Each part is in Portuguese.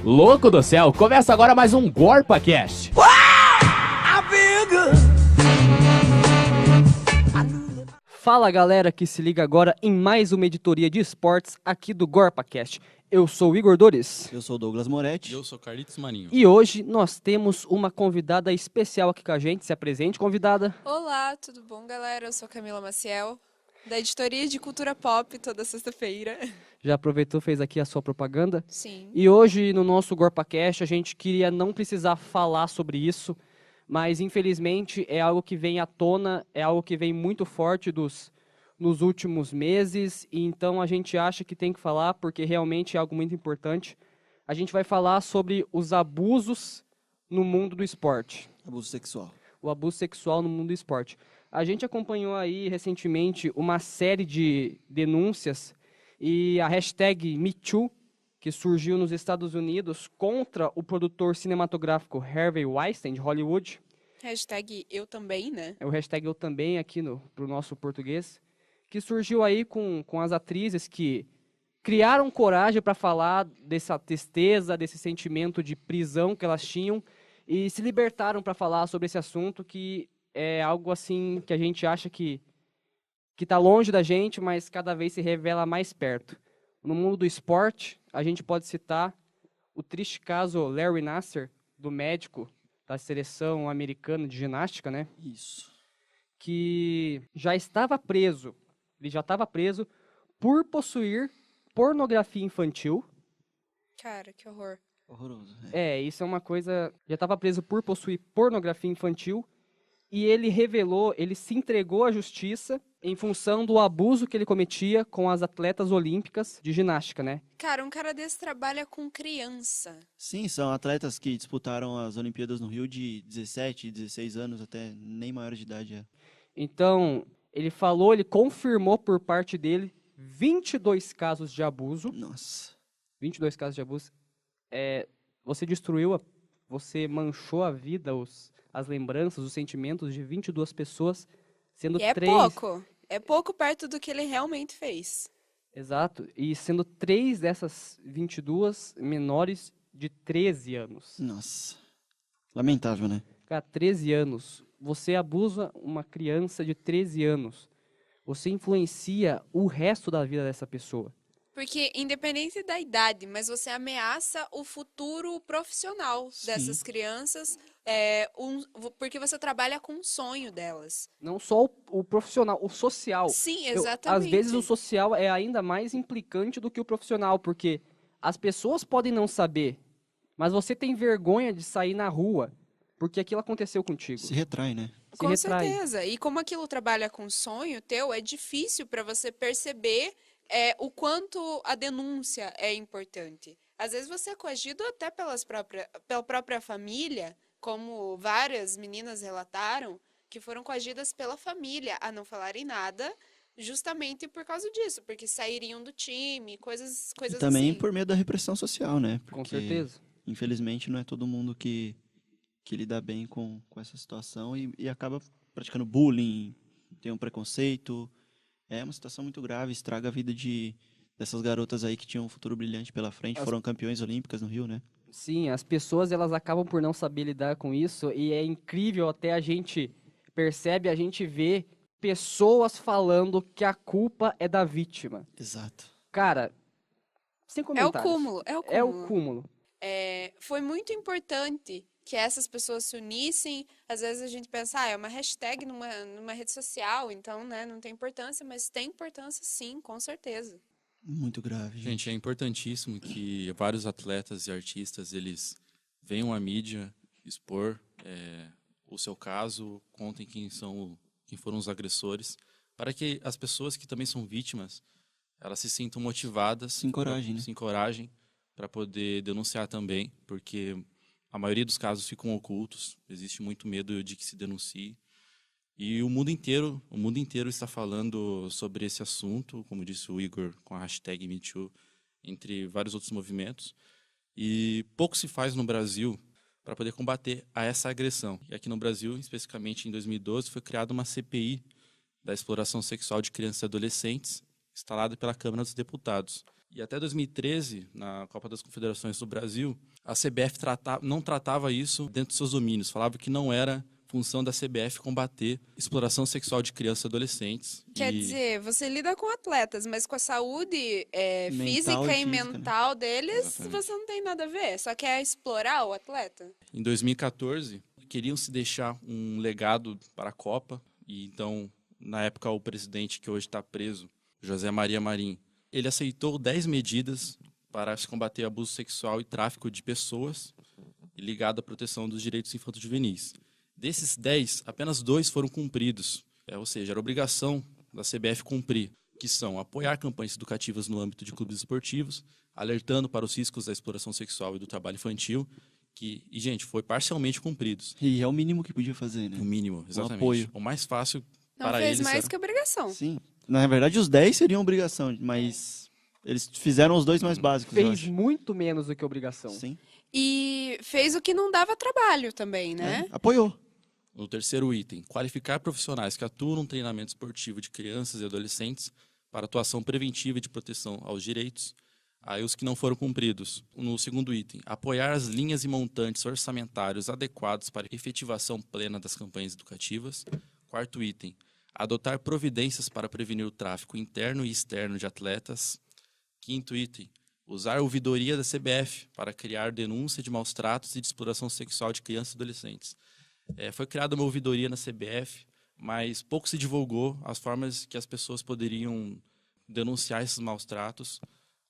Louco do céu, começa agora mais um GorpaCast. Fala galera que se liga agora em mais uma editoria de esportes aqui do GorpaCast. Eu sou o Igor Dores. Eu sou o Douglas Moretti. E eu sou Carlitos Marinho. E hoje nós temos uma convidada especial aqui com a gente. Se apresente, convidada. Olá, tudo bom, galera? Eu sou Camila Maciel, da editoria de cultura pop, toda sexta-feira. Já aproveitou, fez aqui a sua propaganda? Sim. E hoje no nosso GorpaCast a gente queria não precisar falar sobre isso, mas infelizmente é algo que vem à tona, é algo que vem muito forte nos últimos meses, e então a gente acha que tem que falar porque realmente é algo muito importante. A gente vai falar sobre os abusos no mundo do esporte. Abuso sexual. O abuso sexual no mundo do esporte. A gente acompanhou aí recentemente uma série de denúncias e a hashtag MeToo, que surgiu nos Estados Unidos contra o produtor cinematográfico Harvey Weinstein, de Hollywood. Hashtag eu também, né? É o hashtag eu também aqui pro nosso português. Que surgiu aí com as atrizes que criaram coragem para falar dessa tristeza, desse sentimento de prisão que elas tinham e se libertaram para falar sobre esse assunto que é algo assim que a gente acha que está longe da gente, mas cada vez se revela mais perto. No mundo do esporte, a gente pode citar o triste caso Larry Nassar, do médico da seleção americana de ginástica, né? Isso. Que já estava preso. Ele já estava preso por possuir pornografia infantil. Cara, que horror. Horroroso. Isso é uma coisa... Já estava preso por possuir pornografia infantil. E ele se entregou à justiça em função do abuso que ele cometia com as atletas olímpicas de ginástica, né? Cara, um cara desse trabalha com criança. Sim, são atletas que disputaram as Olimpíadas no Rio de 17, 16 anos, até nem maiores de idade. É. Então, ele confirmou por parte dele 22 casos de abuso. Nossa. 22 casos de abuso. Você você manchou a vida, as lembranças, os sentimentos de 22 pessoas, sendo E é 3... pouco. É pouco perto do que ele realmente fez. Exato. E sendo 3 dessas 22 menores de 13 anos. Nossa. Lamentável, né? Cara, 13 anos. Você abusa uma criança de 13 anos. Você influencia o resto da vida dessa pessoa. Porque, independente da idade, mas você ameaça o futuro profissional dessas crianças, porque você trabalha com o sonho delas. Não só o profissional, o social. Sim, exatamente. Às vezes o social é ainda mais implicante do que o profissional, porque as pessoas podem não saber, mas você tem vergonha de sair na rua, porque aquilo aconteceu contigo. Se retrai, né? Com certeza. E como aquilo trabalha com sonho teu, é difícil para você perceber o quanto a denúncia é importante. Às vezes você é coagido até pela própria família, como várias meninas relataram, que foram coagidas pela família a não falarem nada, justamente por causa disso, porque sairiam do time, coisas E também assim. por meio da repressão social, né? Porque, Com certeza. infelizmente, não é todo mundo que lida bem com essa situação e acaba praticando bullying, tem um preconceito. É uma situação muito grave, estraga a vida dessas garotas aí que tinham um futuro brilhante pela frente, foram campeões olímpicas no Rio, né? Sim, as pessoas elas acabam por não saber lidar com isso e é incrível até a gente vê pessoas falando que a culpa é da vítima. Exato. Cara, sem É o comentários. cúmulo, é o cúmulo. É o cúmulo. Foi muito importante que essas pessoas se unissem. Às vezes a gente pensa, é uma hashtag numa rede social, então, né, não tem importância, mas tem importância sim, com certeza. Muito grave, gente. Gente, é importantíssimo que vários atletas e artistas, eles venham à mídia expor o seu caso, contem quem foram os agressores, para que as pessoas que também são vítimas, elas se sintam motivadas, Se encorajem para poder denunciar também, porque a maioria dos casos ficam ocultos, existe muito medo de que se denuncie. E o mundo inteiro está falando sobre esse assunto, como disse o Igor, com a hashtag MeToo, entre vários outros movimentos. E pouco se faz no Brasil para poder combater essa agressão. E aqui no Brasil, especificamente em 2012, foi criada uma CPI da exploração sexual de crianças e adolescentes, instalada pela Câmara dos Deputados. E até 2013, na Copa das Confederações do Brasil, a CBF não tratava isso dentro dos seus domínios, falava que não era função da CBF combater exploração sexual de crianças e adolescentes. Quer dizer, você lida com atletas, mas com a saúde Mental física e e física, né? mental deles, Exatamente. você não tem nada a ver. Só quer explorar o atleta. Em 2014, queriam se deixar um legado para a Copa, e então, na época, o presidente que hoje está preso, José Maria Marim, ele aceitou 10 medidas para se combater abuso sexual e tráfico de pessoas ligado à proteção dos direitos infanto-juvenis. Desses 10, apenas 2 foram cumpridos, ou seja, era obrigação da CBF cumprir, que são apoiar campanhas educativas no âmbito de clubes esportivos, alertando para os riscos da exploração sexual e do trabalho infantil, e gente, foi parcialmente cumpridos. E é o mínimo que podia fazer, né? O mínimo, exatamente. apoio. O mais fácil Não para fez eles mais era... que obrigação. Sim. Na verdade, os 10 seriam obrigação, mas eles fizeram os 2 mais básicos, eu Fez acho. muito menos do que obrigação. Sim. E fez o que não dava trabalho também, né? Apoiou. No terceiro item, qualificar profissionais que atuam no treinamento esportivo de crianças e adolescentes para atuação preventiva e de proteção aos direitos. Aí os que não foram cumpridos. No segundo item, apoiar as linhas e montantes orçamentários adequados para efetivação plena das campanhas educativas. Quarto item, adotar providências para prevenir o tráfico interno e externo de atletas. Quinto item, usar a ouvidoria da CBF para criar denúncia de maus tratos e de exploração sexual de crianças e adolescentes. Foi criada uma ouvidoria na CBF, mas pouco se divulgou as formas que as pessoas poderiam denunciar esses maus tratos.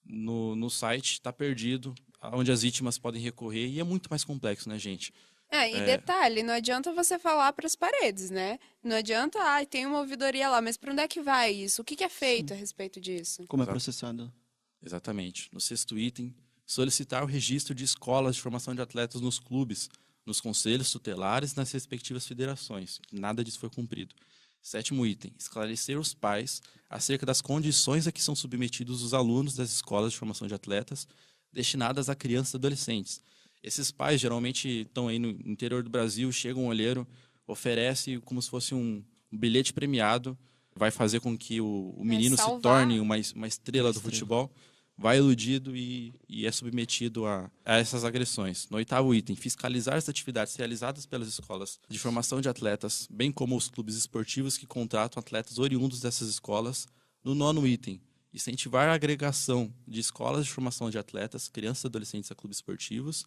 No site está perdido, onde as vítimas podem recorrer, e é muito mais complexo, né, gente? E detalhe, não adianta você falar para as paredes, né? Não adianta, tem uma ouvidoria lá, mas para onde é que vai isso? O que é feito a respeito disso? Como é Exato. processado. Exatamente. No sexto item, solicitar o registro de escolas de formação de atletas nos clubes, nos conselhos tutelares e nas respectivas federações. Nada disso foi cumprido. Sétimo item, esclarecer os pais acerca das condições a que são submetidos os alunos das escolas de formação de atletas destinadas a crianças e adolescentes. Esses pais geralmente estão aí no interior do Brasil, chega um olheiro, oferece como se fosse um bilhete premiado, vai fazer com que o menino se salvar. torne uma estrela do futebol, vai iludido e é submetido a essas agressões. No oitavo item, fiscalizar as atividades realizadas pelas escolas de formação de atletas, bem como os clubes esportivos que contratam atletas oriundos dessas escolas. No nono item, incentivar a agregação de escolas de formação de atletas, crianças e adolescentes a clubes esportivos.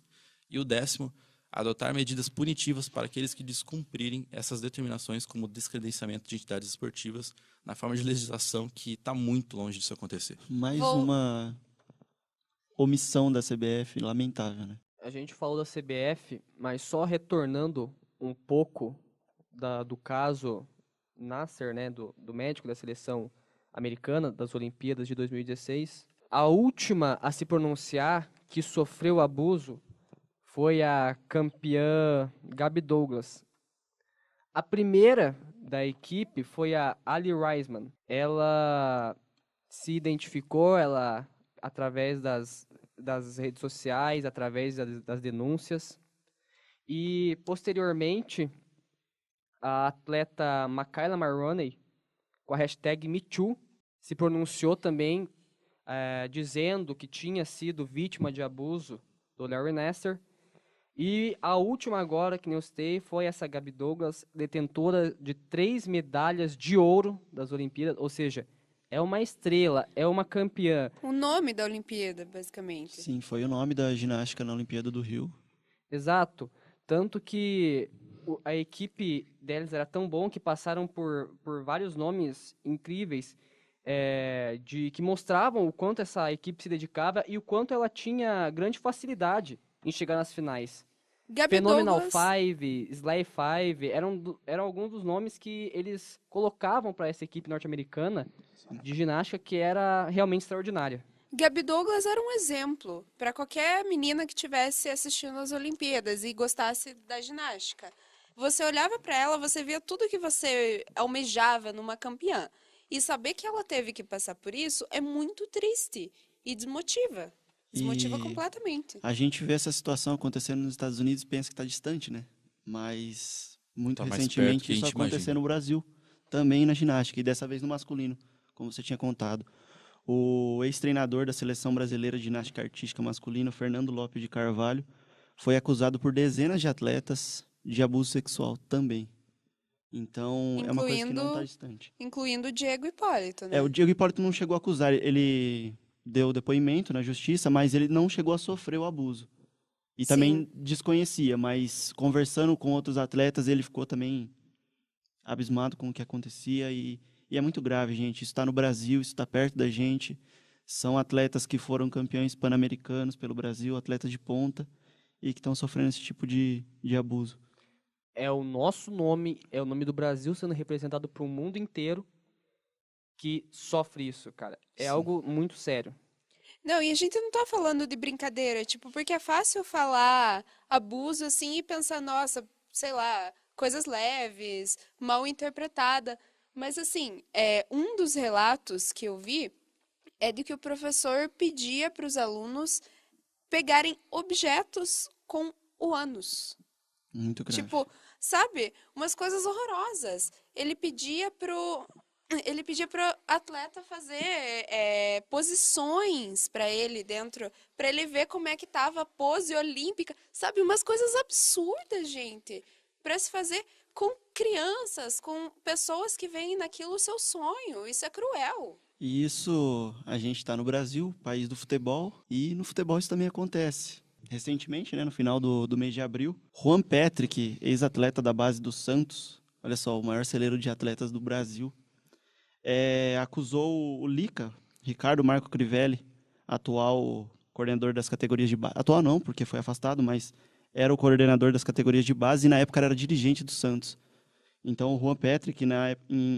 E o décimo, adotar medidas punitivas para aqueles que descumprirem essas determinações, como descredenciamento de entidades esportivas, na forma de legislação que está muito longe disso acontecer. Mais uma omissão da CBF lamentável, né? A gente falou da CBF, mas só retornando um pouco do caso Nasser, né, do médico da seleção americana das Olimpíadas de 2016. A última a se pronunciar que sofreu abuso foi a campeã Gabi Douglas. A primeira da equipe foi a Ali Reisman. Ela se identificou, através das redes sociais, através das denúncias. E, posteriormente, a atleta Makayla Maroney, com a hashtag MeToo, se pronunciou também dizendo que tinha sido vítima de abuso do Larry Nassar. E a última agora, que nem eu citei, foi essa Gabi Douglas, detentora de 3 medalhas de ouro das Olimpíadas, ou seja, é uma estrela, é uma campeã. O nome da Olimpíada, basicamente. Sim, foi o nome da ginástica na Olimpíada do Rio. Exato. Tanto que a equipe deles era tão bom que passaram por vários nomes incríveis que mostravam o quanto essa equipe se dedicava e o quanto ela tinha grande facilidade em chegar nas finais. Gabi Phenomenal Douglas, Five, Sly Five, eram alguns dos nomes que eles colocavam para essa equipe norte-americana de ginástica que era realmente extraordinária. Gabi Douglas era um exemplo para qualquer menina que estivesse assistindo às Olimpíadas e gostasse da ginástica. Você olhava para ela, você via tudo que você almejava numa campeã. E saber que ela teve que passar por isso é muito triste e desmotiva. Desmotiva E completamente. A gente vê essa situação acontecendo nos Estados Unidos e pensa que está distante, né? Mas muito Tá mais recentemente perto que a isso gente aconteceu imagina. no Brasil, também na ginástica, e dessa vez no masculino, como você tinha contado. O ex-treinador da Seleção Brasileira de Ginástica Artística Masculina, Fernando Lopes de Carvalho, foi acusado por dezenas de atletas de abuso sexual também. Então, é uma coisa que não está distante. Incluindo o Diego Hipólito, né? O Diego Hipólito não chegou a acusar, ele deu depoimento na justiça, mas ele não chegou a sofrer o abuso. E também desconhecia, mas conversando com outros atletas, ele ficou também abismado com o que acontecia. E é muito grave, gente. Isso está no Brasil, isso está perto da gente. São atletas que foram campeões pan-americanos pelo Brasil, atletas de ponta, e que estão sofrendo esse tipo de abuso. É o nosso nome, é o nome do Brasil sendo representado para o mundo inteiro que sofre isso, cara. É Sim. algo muito sério. Não, e a gente não tá falando de brincadeira, tipo, porque é fácil falar abuso assim e pensar, nossa, sei lá, coisas leves, mal interpretada. Mas assim, um dos relatos que eu vi é de que o professor pedia para os alunos pegarem objetos com o ânus. Muito grave. Tipo, sabe? Umas coisas horrorosas. Ele pedia pro atleta fazer posições para ele dentro, para ele ver como é que tava a pose olímpica, sabe? Umas coisas absurdas, gente, para se fazer com crianças, com pessoas que veem naquilo o seu sonho. Isso é cruel. E isso, a gente está no Brasil, país do futebol, e no futebol isso também acontece. Recentemente, né, no final do mês de abril, Juan Patrick, ex-atleta da base do Santos, olha só, o maior celeiro de atletas do Brasil, acusou o Lica, Ricardo Marco Crivelli, atual coordenador das categorias de base. Atual não, porque foi afastado, mas era o coordenador das categorias de base e na época era dirigente do Santos. Então o Juan Patrick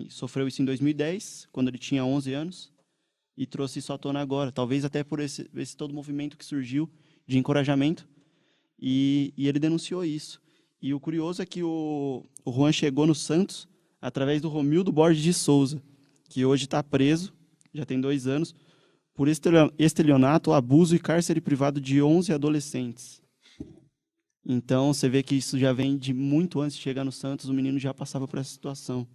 sofreu isso em 2010, quando ele tinha 11 anos, e trouxe isso à tona agora. Talvez até por esse todo movimento que surgiu de encorajamento, e ele denunciou isso. E o curioso é que o Juan chegou no Santos através do Romildo Borges de Souza, que hoje está preso, já tem 2 anos, por estelionato, abuso e cárcere privado de 11 adolescentes. Então, você vê que isso já vem de muito antes de chegar no Santos, o menino já passava por essa situação.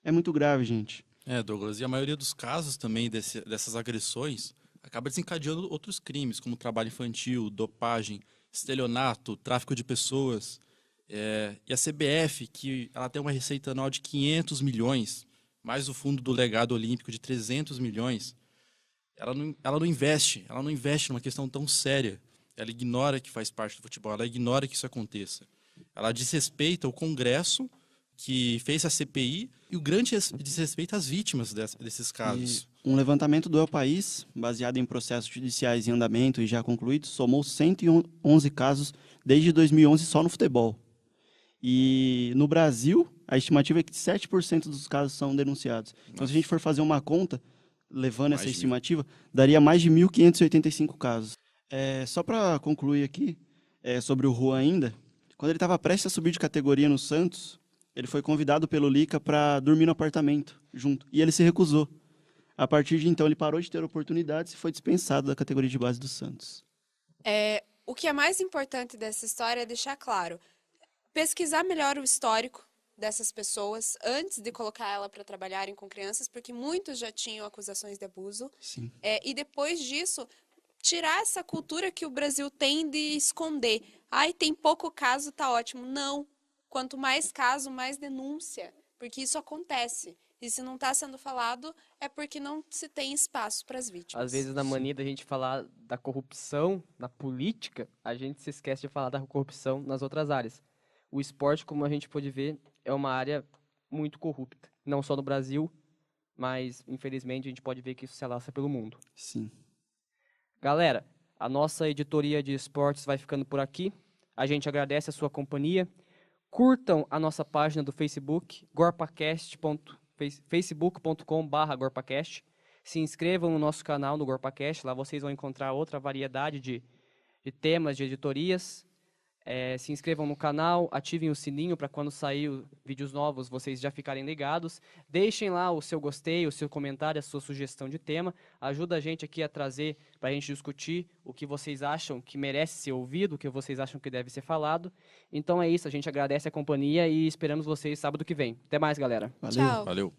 É muito grave, gente. Douglas, e a maioria dos casos também dessas agressões acaba desencadeando outros crimes, como trabalho infantil, dopagem, estelionato, tráfico de pessoas. E a CBF, que ela tem uma receita anual de 500 milhões, mais o fundo do legado olímpico de 300 milhões, ela não investe numa questão tão séria. Ela ignora que faz parte do futebol, ela ignora que isso aconteça. Ela desrespeita o Congresso, que fez a CPI, e o grande desrespeito às vítimas desses casos. E um levantamento do El País, baseado em processos judiciais em andamento e já concluídos, somou 111 casos desde 2011 só no futebol. E no Brasil, a estimativa é que 7% dos casos são denunciados. Então, se a gente for fazer uma conta, levando essa estimativa, daria mais de 1.585 casos. Só para concluir aqui, sobre o Juan ainda, quando ele estava prestes a subir de categoria no Santos, ele foi convidado pelo Lica para dormir no apartamento junto, e ele se recusou. A partir de então, ele parou de ter oportunidades e foi dispensado da categoria de base do Santos. O que é mais importante dessa história é deixar claro, pesquisar melhor o histórico dessas pessoas antes de colocar ela para trabalharem com crianças, porque muitos já tinham acusações de abuso. Sim. E depois disso, tirar essa cultura que o Brasil tem de esconder. Ai, tem pouco caso, tá ótimo. Não. Quanto mais caso, mais denúncia. Porque isso acontece. E se não está sendo falado, é porque não se tem espaço para as vítimas. Às vezes, na mania da gente falar da corrupção na política, a gente se esquece de falar da corrupção nas outras áreas. O esporte, como a gente pode ver, é uma área muito corrupta. Não só no Brasil, mas, infelizmente, a gente pode ver que isso se alastra pelo mundo. Sim. Galera, a nossa editoria de esportes vai ficando por aqui. A gente agradece a sua companhia. Curtam a nossa página do Facebook, facebook.com/gorpacast. Se inscrevam no nosso canal no GorpaCast. Lá vocês vão encontrar outra variedade de temas, de editorias. Se inscrevam no canal, ativem o sininho para quando sair vídeos novos vocês já ficarem ligados. Deixem lá o seu gostei, o seu comentário, a sua sugestão de tema. Ajuda a gente aqui a trazer para a gente discutir o que vocês acham que merece ser ouvido, o que vocês acham que deve ser falado. Então é isso, a gente agradece a companhia e esperamos vocês sábado que vem. Até mais, galera. Valeu. Tchau. Valeu.